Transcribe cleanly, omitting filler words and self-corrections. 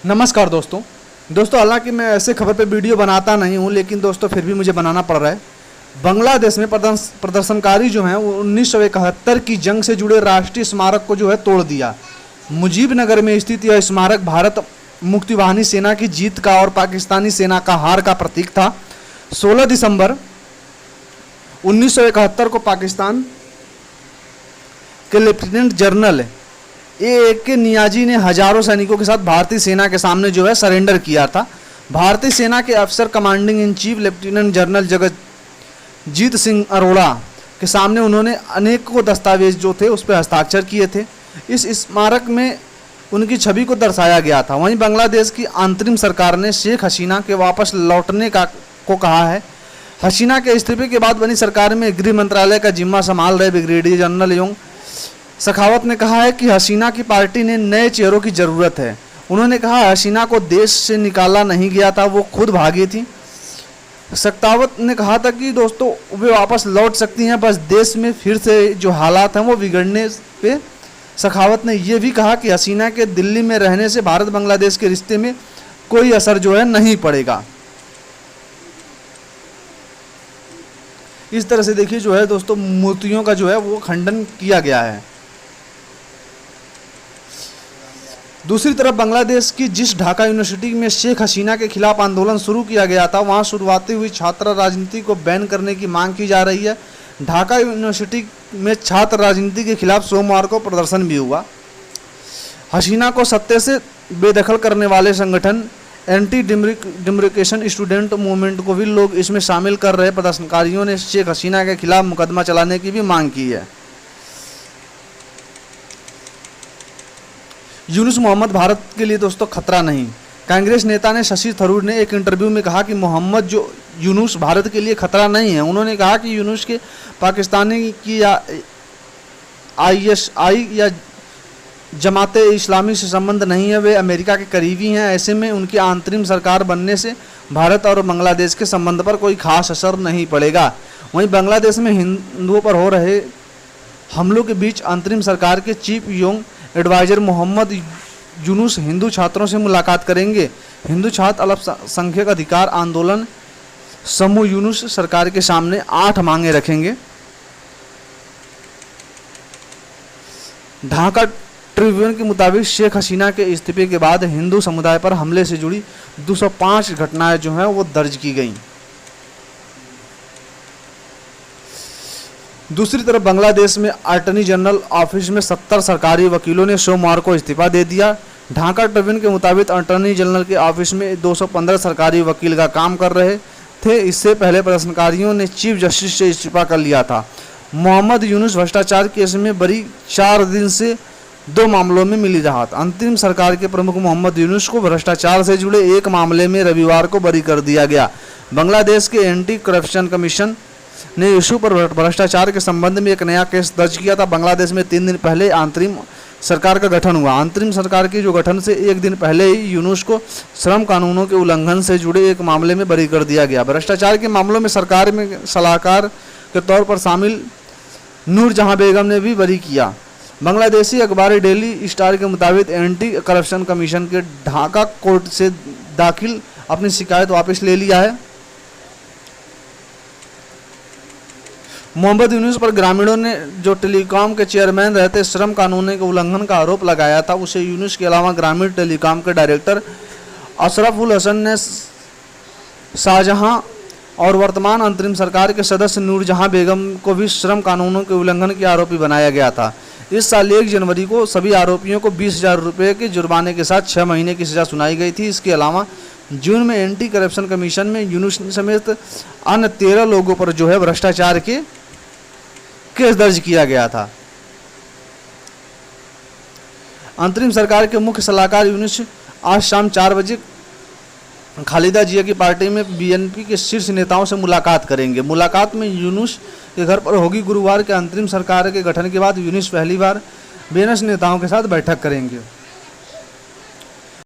नमस्कार दोस्तों हालांकि मैं ऐसे खबर पे वीडियो बनाता नहीं हूँ, लेकिन दोस्तों फिर भी मुझे बनाना पड़ रहा है। बांग्लादेश में प्रदर्शनकारी जो हैं वो 1971 की जंग से जुड़े राष्ट्रीय स्मारक को जो है तोड़ दिया। मुजीबनगर में स्थित यह स्मारक भारत मुक्तिवाहिनी सेना की जीत का और पाकिस्तानी सेना का हार का प्रतीक था। 16 दिसंबर 1971 को पाकिस्तान के लेफ्टिनेंट जनरल ए नियाजी ने हजारों सैनिकों के साथ भारतीय सेना के सामने जो है सरेंडर किया था। भारतीय सेना के अफसर commanding in chief lieutenant general Jagjit Singh Arora के सामने उन्होंने अनेकों दस्तावेज जो थे उस पर हस्ताक्षर किए थे। इस स्मारक में उनकी छवि को दर्शाया गया था। वहीं बांग्लादेश की अंतरिम सरकार ने शेख हसीना के वापस लौटने को कहा है। हसीना के इस्तीफे के बाद बनी सरकार में गृह मंत्रालय का जिम्मा संभाल रहे ब्रिगेडियर जनरल एवं सखावत ने कहा है कि हसीना की पार्टी ने नए चेहरों की ज़रूरत है। उन्होंने कहा हसीना को देश से निकाला नहीं गया था, वो खुद भागी थी। सखावत ने कहा था कि दोस्तों वे वापस लौट सकती हैं, बस देश में फिर से जो हालात हैं वो बिगड़ने पे। सखावत ने यह भी कहा कि हसीना के दिल्ली में रहने से भारत बांग्लादेश के रिश्ते में कोई असर जो है नहीं पड़ेगा। इस तरह से देखिए जो है दोस्तों मूर्तियों का जो है वो खंडन किया गया है। दूसरी तरफ बांग्लादेश की जिस ढाका यूनिवर्सिटी में शेख हसीना के खिलाफ आंदोलन शुरू किया गया था, वहां शुरुआती हुई छात्र राजनीति को बैन करने की मांग की जा रही है। ढाका यूनिवर्सिटी में छात्र राजनीति के खिलाफ सोमवार को प्रदर्शन भी हुआ। हसीना को सत्ता से बेदखल करने वाले संगठन एंटी डेमोक्रेशन स्टूडेंट मूवमेंट को भी लोग इसमें शामिल कर रहे प्रदर्शनकारियों ने शेख हसीना के खिलाफ मुकदमा चलाने की भी मांग की है। यूनुस मोहम्मद भारत के लिए दोस्तों खतरा नहीं। कांग्रेस नेता ने शशि थरूर ने एक इंटरव्यू में कहा कि मोहम्मद यूनुस भारत के लिए खतरा नहीं है। उन्होंने कहा कि यूनुस के पाकिस्तानी की या ISI या जमाते इस्लामी से संबंध नहीं है, वे अमेरिका के करीबी हैं। ऐसे में उनकी अंतरिम सरकार बनने से भारत और बांग्लादेश के संबंध पर कोई खास असर नहीं पड़ेगा। वहीं बांग्लादेश में हिंदुओं पर हो रहे हमलों के बीच अंतरिम सरकार के चीफ यंग एडवाइजर मोहम्मद यूनुस हिंदू छात्रों से मुलाकात करेंगे। हिंदू छात्र अल्पसंख्यक अधिकार आंदोलन समूह यूनुस सरकार के सामने 8 मांगे रखेंगे। ढाका ट्रिब्यून के मुताबिक शेख हसीना के इस्तीफे के बाद हिंदू समुदाय पर हमले से जुड़ी 205 घटनाएं जो हैं वो दर्ज की गई। दूसरी तरफ बांग्लादेश में अटॉर्नी जनरल ऑफिस में 70 सरकारी वकीलों ने सोमवार को इस्तीफा दे दिया। ढाका ट्रिब्यून के मुताबिक अटॉर्नी जनरल के ऑफिस में 215 सरकारी वकील का काम कर रहे थे। इससे पहले प्रदर्शनकारियों ने चीफ जस्टिस से इस्तीफा कर लिया था। मोहम्मद यूनुस भ्रष्टाचार केस में बरी 4 दिन से 2 मामलों में मिली राहत। अंतरिम सरकार के प्रमुख मोहम्मद यूनुस को भ्रष्टाचार से जुड़े एक मामले में रविवार को बरी कर दिया गया। बांग्लादेश के एंटी करप्शन कमीशन ने इशू पर भ्रष्टाचार के संबंध में एक नया केस दर्ज किया था। बांग्लादेश में 3 दिन पहले अंतरिम सरकार का गठन हुआ। अंतरिम सरकार की जो गठन से 1 दिन पहले ही यूनुस को श्रम कानूनों के उल्लंघन से जुड़े एक मामले में बरी कर दिया गया। भ्रष्टाचार के मामलों में सरकार में सलाहकार के तौर पर शामिल नूरजहां बेगम ने भी बरी किया। बांग्लादेशी अखबार डेली स्टार के मुताबिक एंटी करप्शन कमीशन के ढाका कोर्ट से दाखिल अपनी शिकायत वापस ले लिया है। मोहम्मद यूनुस पर ग्रामीणों ने जो टेलीकॉम के चेयरमैन रहते श्रम कानून के उल्लंघन का आरोप लगाया था, उसे यूनुस के अलावा ग्रामीण टेलीकॉम के डायरेक्टर अशरफुल हसन ने शाहजहां और वर्तमान अंतरिम सरकार के सदस्य नूरजहां बेगम को भी श्रम कानूनों के उल्लंघन के आरोपी बनाया गया था। इस साल 1 जनवरी को सभी आरोपियों को 20,000 रुपये के जुर्माने के साथ 6 महीने की सजा सुनाई गई थी। इसके अलावा जून में एंटी करप्शन कमीशन में यूनुस समेत अन्य 13 लोगों पर जो है भ्रष्टाचार के केस दर्ज किया गया था। अंतरिम सरकार के मुख्य सलाहकार यूनुस आज शाम 4 बजे खालिदा जिया की पार्टी में BNP के शीर्ष नेताओं से मुलाकात करेंगे। मुलाकात में यूनुस के घर पर होगी। गुरुवार के अंतरिम सरकार के गठन के बाद यूनुस पहली बार BNS नेताओं के साथ बैठक करेंगे।